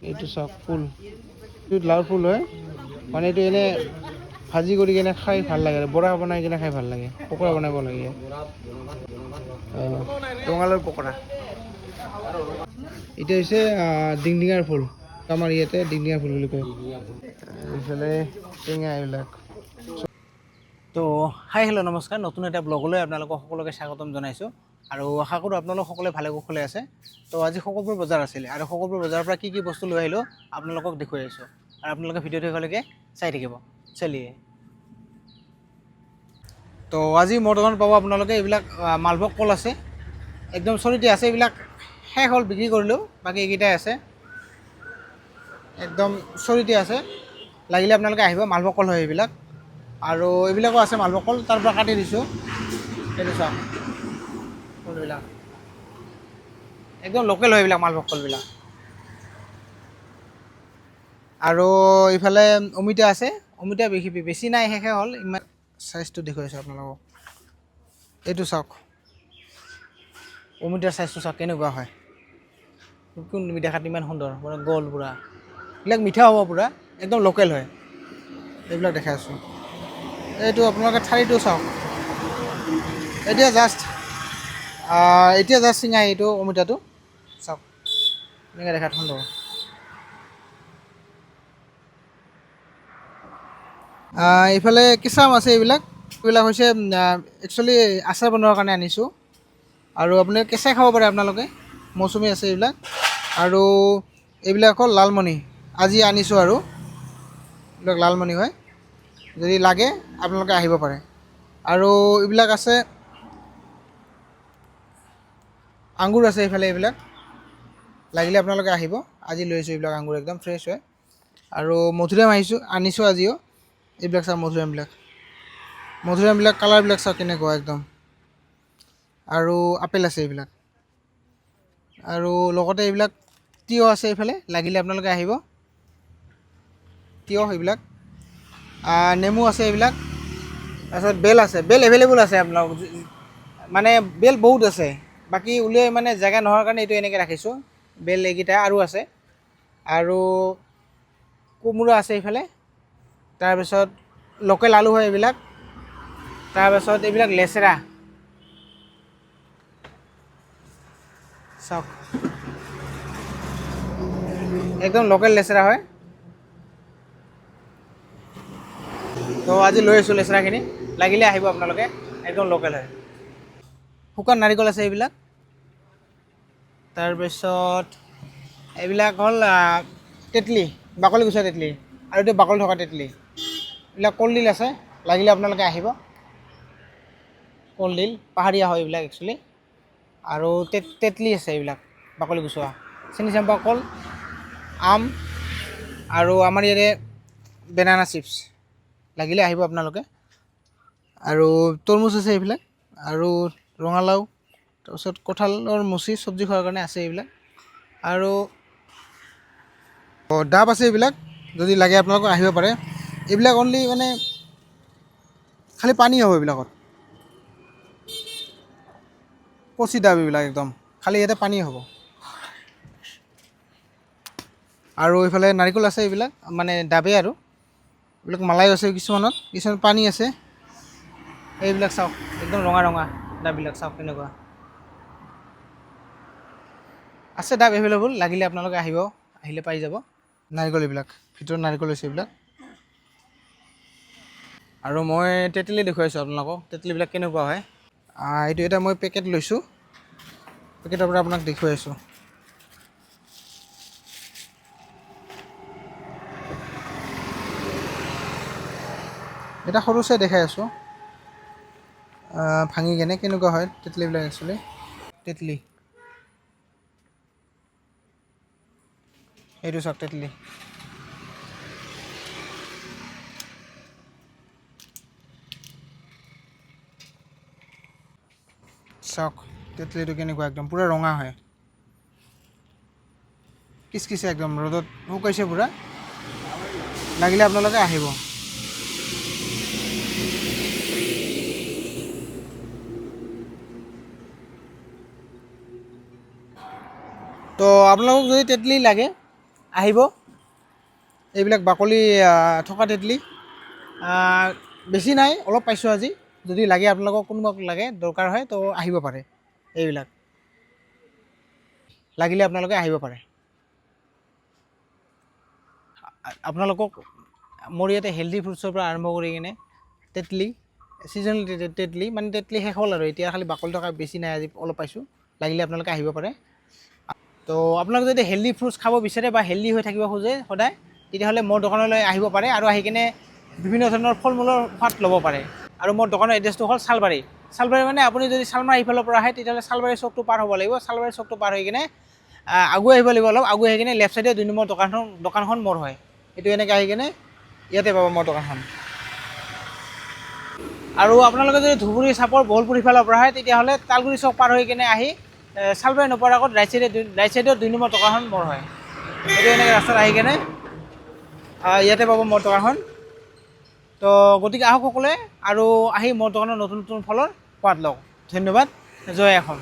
এইটো চাওক ফুল, এইটো লাউৰ ফুল হয় মানে এইটো এনে ভাজি কৰি কিনে খাই ভাল লাগে, বৰা বনাই কিনে খাই ভাল লাগে, পকৰা বনাব লাগে। ৰঙালাওৰ পকৰা। এইটো হৈছে ডিংডিঙাৰ ফুল, আমাৰ ইয়াতে ডিংডিঙাৰ ফুল বুলি কয়। এইফালে টেঙা এইবিলাক। তো হাই হেল্ল' নমস্কাৰ, নতুন এটা ব্লগলৈ আপোনালোকক সকলোকে স্বাগতম জনাইছোঁ আৰু আশা কৰোঁ আপোনালোক সকলোৱে ভালে কুশলে আছে। তো আজি সকলোবোৰ বজাৰ আছিলে আৰু সকলোবোৰ বজাৰৰ পৰা কি বস্তু লৈ আহিলোঁ আপোনালোকক দেখুৱাই আছোঁ আৰু আপোনালোকে ভিডিঅ'টো শেষলৈকে চাই থাকিব। চলিয়ে। তো আজি মোৰ দোকানত পাব আপোনালোকে এইবিলাক মালভোগ কল আছে, একদম চলিতে আছে। এইবিলাক শেষ হ'ল, বিক্ৰী কৰিলোঁ, বাকী এইকেইটাই আছে, একদম চলিতে আছে। লাগিলে আপোনালোকে আহিব, মালভোগ কল হয় এইবিলাক। আৰু এইবিলাকো আছে মালভোগ কল, তাৰ পৰা কাটি দিছোঁ। সেইটো চাওক কলবিলাক একদম লোকেল হয় এইবিলাক মালভোগ কলবিলাক। আৰু এইফালে অমিতা আছে, অমিতা বেছি নাই, শেষে হ'ল। ইমান চাইজটো দেখুৱাইছোঁ আপোনালোকক, এইটো চাওক অমিতাৰ চাইজটো চাওক কেনেকুৱা হয়। কোন দেখাত ইমান সুন্দৰ, পূৰা গ'ল পূৰা। এইবিলাক মিঠা হ'ব পূৰা, একদম লোকেল হয় এইবিলাক দেখাই আছোঁ। এইটো আপোনালোকে ঠাৰিটো চাওক, এতিয়া জাষ্ট ছিঙা এইটো অমিতাটো চাওক, এনেকৈ দেখাত সুন্দৰ। এইফালে কেঁচা আম আছে। এইবিলাক হৈছে একচুৱেলি আচাৰ বনোৱাৰ কাৰণে আনিছোঁ, আৰু আপুনি কেঁচাই খাব পাৰে আপোনালোকে। মৌচুমী আছে এইবিলাক, আৰু এইবিলাক হ'ল লালমণি, আজি আনিছোঁ। আৰু এইবিলাক লালমণি হয়, যদি লাগে আপোনালোকে আহিব পাৰে। আৰু এইবিলাক আছে, আঙুৰ আছে এইফালে। এইবিলাক লাগিলে আপোনালোকে আহিব, আজি লৈ আহিছোঁ এইবিলাক আঙুৰ, একদম ফ্ৰেছ হয়। আৰু মধুৰিআম আনিছোঁ আজিও। এইবিলাক চাওক মধুৰিআমবিলাক কালাৰবিলাক চাওক কেনেকুৱা একদম। আৰু আপেল আছে এইবিলাক, আৰু লগতে এইবিলাক তিয়ঁহ আছে এইফালে, লাগিলে আপোনালোকে আহিব। তিয়ঁহ এইবিলাক, নেমু আছে এইবিলাক। তাৰপিছত বেল আছে, বেল এভেইলেবল আছে আপোনালোক, মানে বেল বহুত আছে। বাকী উলিয়াই মানে জেগা নোহোৱাৰ কাৰণে এইটো এনেকৈ ৰাখিছোঁ। বেল এইকেইটা আৰু আছে। আৰু কোমোৰা আছে এইফালে। তাৰপিছত লোকেল আলু হয় এইবিলাক। তাৰপাছত এইবিলাক লেচেৰা চাওক, একদম লোকেল লেচেৰা হয়। তো আজি লৈ আহিছোঁ লেচেৰাখিনি, লাগিলে আহিব আপোনালোকে, একদম লোকেল হয়। শুকান নাৰিকল আছে এইবিলাক। তাৰপিছত এইবিলাক হ'ল তেতলি, বাকলি গুচোৱা তেতলি, আৰু এইটো বাকলি থকা তেতলি। এইবিলাক কলডিল আছে, লাগিলে আপোনালোকে আহিব। কলডিল পাহাৰীয়া হয় এইবিলাক একচুৱেলি। আৰু তেতলি আছে এইবিলাক বাকলি গুচোৱা, চেনিচম্পা কল, আম, আৰু আমাৰ ইয়াতে বেনানা চিপছ, লাগিলে আহিব আপোনালোকে। আৰু তৰমুজ আছে এইবিলাক, আৰু ৰঙালাও, তাৰপিছত কঁঠালৰ মুচি চব্জি খোৱাৰ কাৰণে আছে এইবিলাক। আৰু ডাব আছে এইবিলাক, যদি লাগে আপোনালোকে আহিব পাৰে। এইবিলাক অনলি মানে খালি পানী হ'ব এইবিলাকত, কচি ডাব এইবিলাক, একদম খালি ইয়াতে পানী হ'ব। আৰু এইফালে নাৰিকল আছে এইবিলাক, মানে ডাবেই আৰু এইবিলাক মালাই আছে কিছুমানত পানী আছে। এইবিলাক চাওক একদম ৰঙা ৰঙা ডাববিলাক চাওক কেনেকুৱা আছে। ডাব এভেইলেবল, লাগিলে আপোনালোকে আহিব, আহিলে পাই যাব। নাৰিকল এইবিলাক, ভিতৰত নাৰিকল আছে এইবিলাক। আৰু মই তেতলি দেখুৱাইছোঁ আপোনালোকক, তেতলিবিলাক কেনেকুৱা হয়। এইটো এটা মই পেকেট লৈছোঁ, পেকেটৰ পৰা আপোনাক দেখুৱাই আছোঁ। এটা সৰু চাই দেখাই আছোঁ, ভাঙি কেনে কেনেকুৱা হয় তেতলিবিলাক একচুৱেলি। তেতলি এইটো চাওক, তেতলি চাওক, তেতলিটো কেনেকুৱা একদম পূৰা ৰঙা হয়, কিচকিচে একদম, ৰ'দত শুকাইছে পূৰা, লাগিলে আপোনালোকে আহিব। তো আপোনালোকক যদি তেতলি লাগে, আহিব। এইবিলাক বাকলি থকা তেতলি বেছি নাই, অলপ পাইছোঁ আজি। যদি লাগে আপোনালোকক, কোনোবাক লাগে দৰকাৰ হয় তো আহিব পাৰে। এইবিলাক লাগিলে আপোনালোকে আহিব পাৰে। আপোনালোকক মোৰ ইয়াতে হেল্ডি ফ্ৰুটছৰ পৰা আৰম্ভ কৰি কিনে তেতলি, ছিজনেল তেতলি, মানে তেতলি শেষ হ'ল আৰু এতিয়া খালি বাকলি থকা বেছি নাই, আজি অলপ পাইছোঁ। লাগিলে আপোনালোকে আহিব পাৰে। তো আপোনালোকে যদি হেল্ডি ফ্ৰুটছ খাব বিচাৰে বা হেল্ডি হৈ থাকিব খোজে সদায়, তেতিয়াহ'লে মোৰ দোকানলৈ আহিব পাৰে আৰু আহি কিনে বিভিন্ন ধৰণৰ ফল মূলৰ সোৱাদ ল'ব পাৰে। আৰু মোৰ দোকানৰ এড্ৰেছটো হ'ল চালবাৰী। চালবাৰী মানে আপুনি যদি চালমাৰা ইফালৰ পৰা আহে তেতিয়াহ'লে চালবাৰী চকটো পাৰ হ'ব লাগিব। চালবাৰী চকটো পাৰ হৈ কিনে আগুৱাই আহিব লাগিব, অলপ আগুৱাই আহি কিনে লেফ্ট চাইডে 2 নম্বৰ দোকানখন মোৰ হয়। এইটো এনেকৈ আহি কিনে ইয়াতে পাব মোৰ দোকানখন। আৰু আপোনালোকে যদি ধুবুৰী চাপৰ বহলপুৰ সিফালৰ পৰা আহে তেতিয়াহ'লে তালগুৰি চক পাৰ হৈ কিনে আহি চালবাৰী নোপোৱাৰ আগত ৰাইট চাইডে 2 নম্বৰ দোকানখন মোৰ হয়। এইটো এনেকৈ ৰাস্তাত আহি কিনে ইয়াতে পাব মোৰ দোকানখন। তো গতিকে আহক সকলোৱে আৰু আহি মোৰ দোকানৰ নতুন নতুন ফলৰ সোৱাদ লওক। ধন্যবাদ। জয় অসম।